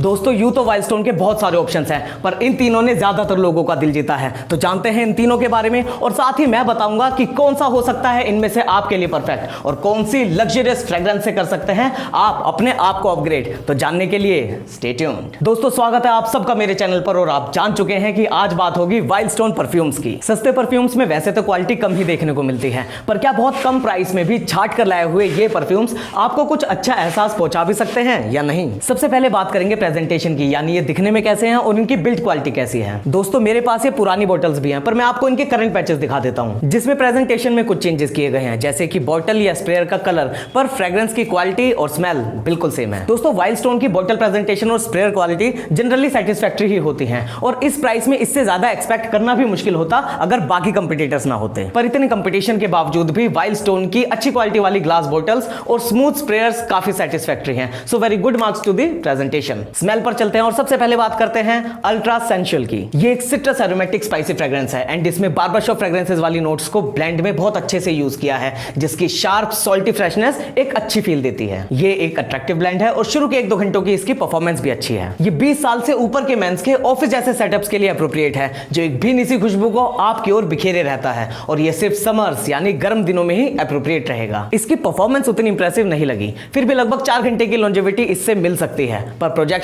दोस्तों यूं तो वाइल्डस्टोन के बहुत सारे ऑप्शंस हैं, पर इन तीनों ने ज्यादातर लोगों का दिल जीता है। तो जानते हैं इन तीनों के बारे में, और साथ ही मैं बताऊंगा कि कौन सा हो सकता है इनमें से आपके लिए परफेक्ट, और कौन सी लग्जरियस फ्रेग्रेंस से कर सकते हैं आप अपने आप को अपग्रेड। तो जानने के लिए स्टे ट्यून्ड। दोस्तों स्वागत है आप सबका मेरे चैनल पर, और आप जान चुके हैं कि आज बात होगी वाइल्डस्टोन परफ्यूम्स की। सस्ते परफ्यूम्स में वैसे तो क्वालिटी कम ही देखने को मिलती है, पर क्या बहुत कम प्राइस में भी छाट कर लाए हुए ये परफ्यूम्स आपको कुछ अच्छा एहसास पहुंचा भी सकते हैं या नहीं। सबसे पहले बात करेंगे प्रेजेंटेशन की, यानी ये दिखने में कैसे हैं और इनकी बिल्ड क्वालिटी कैसी है। दोस्तों मेरे पास ये पुरानी बॉटल्स भी हैं, पर मैं आपको इनके करंट पैचेस दिखा देता हूं, जिसमें प्रेजेंटेशन में कुछ चेंजेस किए गए हैं, जैसे कि बॉटल या स्प्रेयर का कलर, पर फ्रेग्रेंस की क्वालिटी और स्मेल बिल्कुल सेम है। दोस्तों वाइल्डस्टोन की बॉटल प्रेजेंटेशन और स्प्रेयर क्वालिटी जनरली सेटिस्फैक्टरी ही होती है, और इस प्राइस में इससे ज्यादा एक्सपेक्ट करना भी मुश्किल होता अगर बाकी कंपटीटर्स ना होते। पर इतने कंपटीशन के बावजूद भी वाइल्डस्टोन की अच्छी क्वालिटी वाली ग्लास बॉटल्स और स्मूथ स्प्रेयर्स काफी सेटिस्फैक्टरी हैं। So very good marks to the presentation. Smell पर चलते हैं और सबसे पहले बात करते हैं अल्ट्रा सेंसुअल की। ये एक सिट्रस एरोमेटिक स्पाइसी फ्रेग्रेंस है, एंड इसमें बार्बरशॉप फ्रेग्रेंसेस वाली नोट्स को ब्लेंड में बहुत अच्छे से यूज किया है, जिसकी शार्प सॉल्टी फ्रेशनेस एक अच्छी फील देती है। ये एक अट्रैक्टिव ब्लेंड है, और शुरू के 1-2 घंटों की इसकी परफॉर्मेंस भी अच्छी है। ये 20 साल से ऊपर के मेंस के ऑफिस जैसे सेटअप्स के लिए अप्रोप्रिएट है, जो एक भीनी सी खुशबू को आपकी ओर बिखेरे रहता है, और ये सिर्फ समर्स यानी गर्म दिनों में ही अप्रोप्रिएट रहेगा। इसकी परफॉर्मेंस उतनी इंप्रेसिव नहीं लगी, फिर भी लगभग 4 घंटे की लॉन्जेविटी इससे मिल सकती है, पर प्रोजेक्शन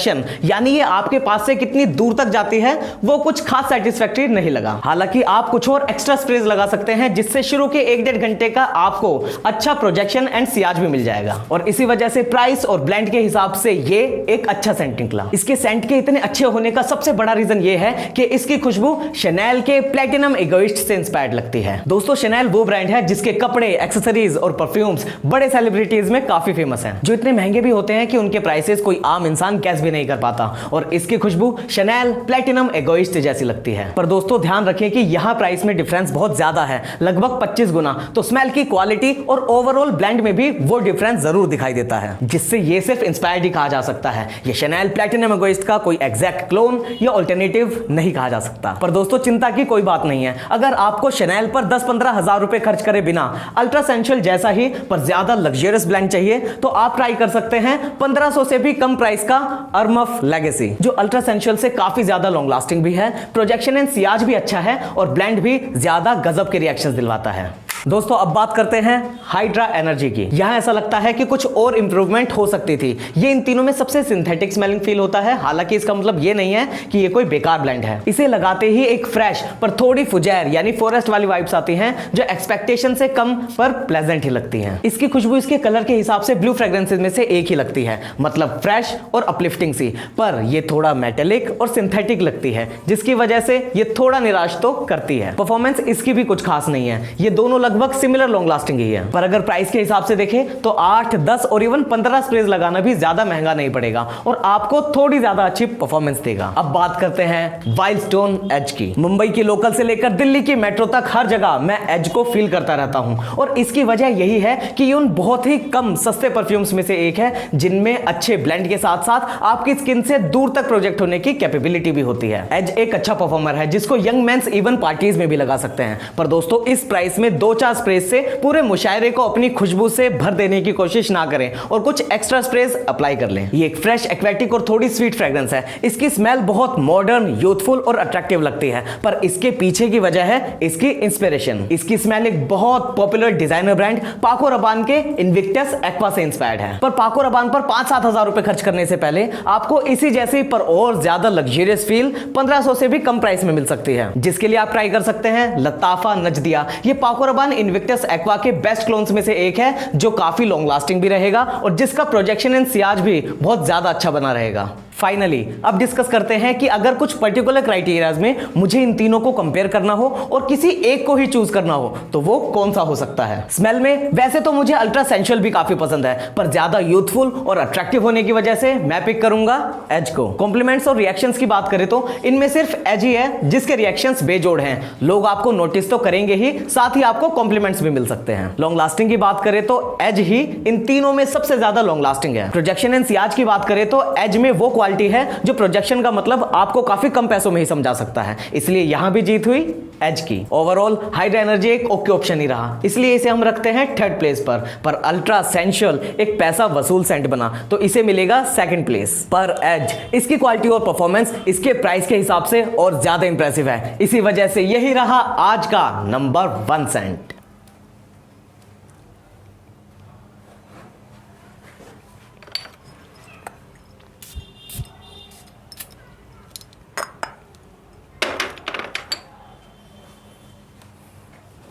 यानी ये आपके पास से कितनी दूर तक जाती है वो कुछ खास सेटिस्फैक्टरी नहीं लगा। हालांकि आप कुछ और एक्स्ट्रा स्प्रेज लगा सकते हैं, जिससे शुरू के 1-1.5 घंटे का आपको अच्छा प्रोजेक्शन एंड सियाज भी मिल जाएगा, और इसी वजह से प्राइस और ब्लेंड के हिसाब से ये एक अच्छा सेंट निकला। इसके सेंट के इतने अच्छे होने का सबसे बड़ा रीजन ये है कि इसकी खुशबू शनेल के प्लेटिनम इगोइस्ट से इंस्पायर्ड लगती है। दोस्तों शनेल वो ब्रांड है जिसके कपड़े, एक्सेसरीज और परफ्यूम्स बड़े सेलिब्रिटीज में काफी फेमस हैं, जो इतने महंगे भी होते हैं कि उनके प्राइसेस कोई आम इंसान गैस भी नहीं कर पाता, और इसकी खुशबू शनेल प्लेटिनम एगोइस्ट जैसी लगती है। पर दोस्तों ध्यान रखें कि यहां प्राइस में डिफरेंस बहुत ज्यादा है, लगभग 25 गुना, तो स्मेल की क्वालिटी और ओवरऑल ब्लेंड में भी वो डिफरेंस जरूर दिखाई देता है, जिससे ये सिर्फ इंस्पायर्ड ही कहा जा सकता है। ये शनेल प्लेटिनम एगोइस्ट का कोई एग्जैक्ट क्लोन या अल्टरनेटिव नहीं कहा जा सकता। पर दोस्तों चिंता की कोई बात नहीं है, अगर आपको शनेल पर 10-15 हजार रुपए खर्च करे बिना अल्ट्रा सेंशुअल जैसा ही पर ज्यादा लग्जरियस ब्लेंड चाहिए, तो आप ट्राई कर सकते हैं 1500 से भी कम प्राइस का अरमफ लेगेसी, जो अल्ट्रा सेंशुअल से काफी ज्यादा लॉन्ग लास्टिंग भी है, प्रोजेक्शन एंड सियाज भी अच्छा है, और ब्लेंड भी ज्यादा गजब के रिएक्शंस दिलवाता है। दोस्तों अब बात करते हैं हाइड्रा एनर्जी की। यहां ऐसा लगता है कि कुछ और इंप्रूवमेंट हो सकती थी। ये इन तीनों में सबसे सिंथेटिक स्मेलिंग फील होता है, हालांकि इसका मतलब ये नहीं है कि ये कोई बेकार ब्लेंड है। इसे लगाते ही एक फ्रेश पर थोड़ी फुजैर यानी फॉरेस्ट वाली वाइब्स आती हैं, जो एक्सपेक्टेशन से कम पर प्लेजेंट ही लगती हैं। इसकी खुशबू इसके कलर के हिसाब से ब्लू फ्रेग्रेंसेस में से एक ही लगती है, मतलब फ्रेश और अपलिफ्टिंग सी, पर ये थोड़ा मेटेलिक और सिंथेटिक लगती है, जिसकी वजह से ये थोड़ा निराश तो करती है। परफॉर्मेंस इसकी भी कुछ खास नहीं है, ये दोनों लगभग सिमिलर लॉन्ग लास्टिंग ही है। पर अगर प्राइस के हिसाब से देखें तो 8, 10 और इवन 15 स्प्रेज लगाना भी ज्यादा महंगा नहीं पड़ेगा, और आपको थोड़ी ज्यादा अच्छी परफॉर्मेंस देगा। अब बात करते हैं वाइल्डस्टोन एज की। मुंबई की लोकल से लेकर दिल्ली की मेट्रो तक हर जगह मैं एज को फील करता रहता हूं, और इसकी वजह यही है कि ये उन बहुत ही कम सस्ते परफ्यूम्स में से एक है जिनमें अच्छे ब्लेंड के साथ साथ आपकी स्किन से दूर तक प्रोजेक्ट होने की कैपेबिलिटी भी होती है। एज एक अच्छा परफॉर्मर है जिसको यंग मेंस इवन पार्टीज में भी लगा सकते हैं। पर दोस्तों इस प्राइस में 2-4 स्प्रेज से पूरे मुशायरे को अपनी खुशबू से भर देने की कोशिश ना करें, और कुछ एक्स्ट्रा स्प्रेज अप्लाई कर लें। ये एक फ्रेश, एक्वेटिक और थोड़ी स्वीट फ्रेग्रेंस है। इसकी स्मेल बहुत मॉडर्न, यूथफुल और अट्रैक्टिव लगती है, पर इसके पीछे की वजह है इसकी इंस्पिरेशन। इसकी स्मेल एक बहुत पॉपुलर डिजाइनर ब्रांड पाको रबान के इनविक्टस एक्वा से इंस्पायर्ड है। पर पाको रबान पर 5-7 हजार रुपए खर्च करने से पहले आपको इसी जैसी पर और ज्यादा लग्जरियस फील 1500 से भी कम प्राइस में मिल सकती है, जिसके लिए आप ट्राई कर सकते हैं लताफा नजदिया। ये पाको रबान इनविक्टस एक्वा के बेस्ट क्लोन्स में से एक है, जो काफी लॉन्ग लास्टिंग भी रहेगा, और जिसका प्रोजेक्शन एंड सियाज भी बहुत ज्यादा अच्छा बना रहेगा। फाइनली अब डिस्कस करते हैं कि अगर कुछ पर्टिकुलर क्राइटेरियाज में मुझे इन तीनों को कंपेयर करना हो और किसी एक को ही चूज करना हो, तो वो कौन सा हो सकता है। स्मेल में वैसे तो मुझे अल्ट्रा सेंशुअल भी काफी पसंद है, पर ज्यादा यूथफुल और अट्रैक्टिव होने की वजह से मैं पिक करूंगा एज को। कॉम्प्लीमेंट्स और रिएक्शंस की बात करें तो इनमें सिर्फ एज ही है जिसके रिएक्शंस बेजोड़ हैं। लोग आपको नोटिस तो करेंगे ही, साथ ही आपको कॉम्प्लीमेंट्स भी मिल सकते हैं। लॉन्ग लास्टिंग की बात करें तो एज ही इन तीनों में सबसे ज्यादा लॉन्ग लास्टिंग है। प्रोजेक्शन एंड सियाज की बात करें तो एज में वो क्वालिटी है जो प्रोजेक्शन का मतलब आपको काफी कम पैसों में ही समझा सकता है, इसलिए यहां भी जीत हुई एज की। ओवरऑल हाइड्रा एनर्जी एक ओके ऑप्शन ही रहा, इसलिए इसे हम रखते हैं थर्ड प्लेस पर अल्ट्रा सेंशुअल एक पैसा वसूल सेंट बना तो इसे मिलेगा सेकंड प्लेस। पर एज इसकी क्वालिटी और परफॉर्मेंस इसके प्राइस के हिसाब से और ज्यादा इंप्रेसिव है, इसी वजह से यही रहा आज का नंबर 1 सेंट।